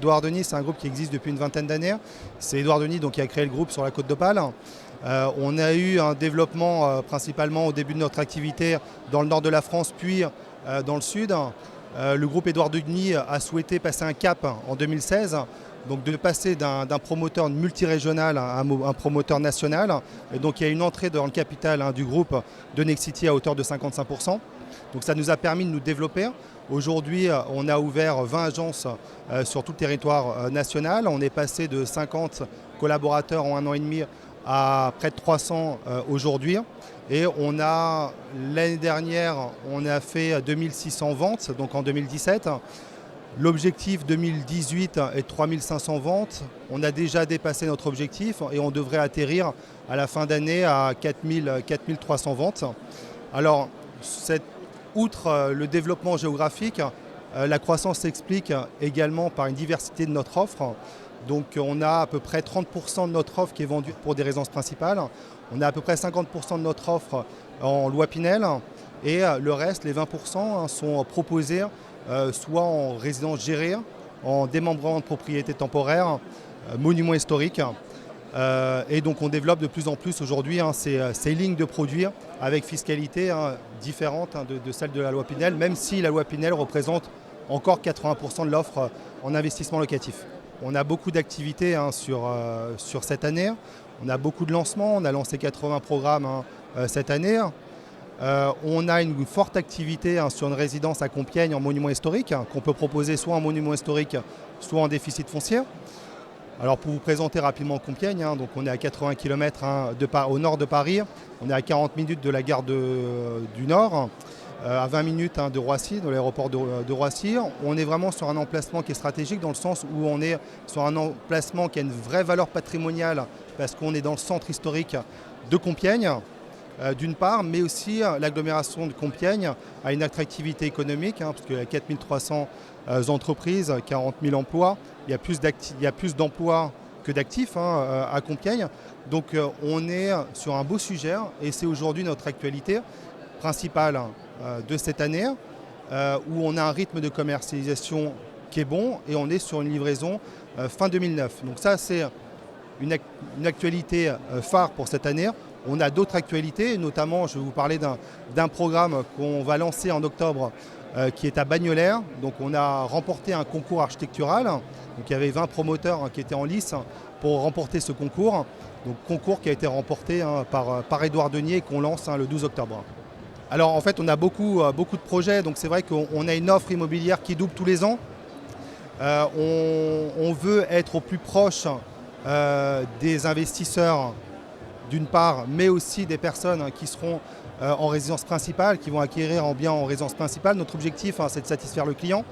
Édouard Denis, c'est un groupe qui existe depuis une vingtaine d'années. C'est Édouard Denis donc, qui a créé le groupe sur la Côte d'Opale. On a eu un développement principalement au début de notre activité dans le nord de la France, puis dans le sud. Le groupe Édouard Denis a souhaité passer un cap en 2016, donc de passer d'un promoteur multirégional à un promoteur national. Et donc il y a une entrée dans le capital du groupe de Nexity à hauteur de 55%. Donc ça nous a permis de nous développer. Aujourd'hui, on a ouvert 20 agences sur tout le territoire national. On est passé de 50 collaborateurs en 1 an et demi à près de 300 aujourd'hui. Et l'année dernière, on a fait 2600 ventes, donc en 2017. L'objectif 2018 est 3500 ventes. On a déjà dépassé notre objectif et on devrait atterrir à la fin d'année à 4300 ventes. Alors, outre le développement géographique, la croissance s'explique également par une diversité de notre offre. Donc on a à peu près 30% de notre offre qui est vendue pour des résidences principales. On a à peu près 50% de notre offre en loi Pinel. Et le reste, les 20%, sont proposés soit en résidence gérée, en démembrement de propriété temporaire, monuments historiques. Et donc on développe de plus en plus aujourd'hui ces lignes de produits avec fiscalité différente de celle de la loi Pinel, même si la loi Pinel représente encore 80% de l'offre en investissement locatif. On a beaucoup d'activités sur cette année. On a beaucoup de lancements. On a lancé 80 programmes cette année. On a une forte activité sur une résidence à Compiègne en monument historique qu'on peut proposer soit en monument historique, soit en déficit foncier. Alors pour vous présenter rapidement Compiègne, donc on est à 80 km au nord de Paris. On est à 40 minutes de la gare du Nord. À 20 minutes de Roissy, de l'aéroport de Roissy. On est vraiment sur un emplacement qui est stratégique dans le sens où on est sur un emplacement qui a une vraie valeur patrimoniale parce qu'on est dans le centre historique de Compiègne, d'une part, mais aussi l'agglomération de Compiègne a une attractivité économique, parce qu'il y a 4300 entreprises, 40 000 emplois. Il y a plus d'emplois que d'actifs à Compiègne. Donc on est sur un beau sujet et c'est aujourd'hui notre actualité principale de cette année où on a un rythme de commercialisation qui est bon et on est sur une livraison fin 2009. Donc ça c'est une actualité phare pour cette année. On a d'autres actualités, notamment je vais vous parler d'un programme qu'on va lancer en octobre qui est à Bagnolet. Donc on a remporté un concours architectural. Donc il y avait 20 promoteurs qui étaient en lice pour remporter ce concours. Donc concours qui a été remporté par Édouard Denis et qu'on lance le 12 octobre. Alors en fait on a beaucoup de projets, donc c'est vrai qu'on a une offre immobilière qui double tous les ans. On veut être au plus proche des investisseurs d'une part, mais aussi des personnes qui seront en résidence principale, qui vont acquérir en bien en résidence principale. Notre objectif, c'est de satisfaire le client.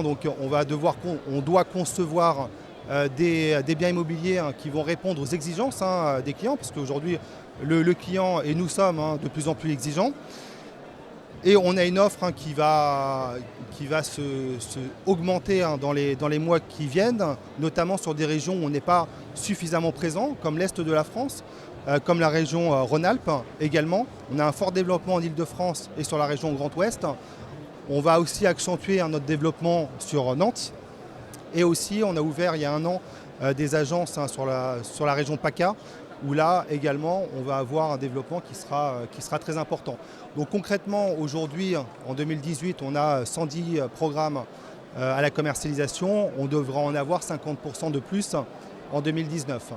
Donc on doit concevoir des biens immobiliers qui vont répondre aux exigences des clients, parce qu'aujourd'hui, le client et nous sommes de plus en plus exigeants. Et on a une offre qui va se augmenter dans les mois qui viennent, notamment sur des régions où on n'est pas suffisamment présent, comme l'Est de la France, comme la région Rhône-Alpes également. On a un fort développement en Île-de-France et sur la région Grand Ouest. On va aussi accentuer notre développement sur Nantes. Et aussi, on a ouvert il y a 1 an des agences sur la région PACA, où là également on va avoir un développement qui sera très important. Donc concrètement aujourd'hui en 2018 on a 110 programmes à la commercialisation, on devra en avoir 50% de plus en 2019.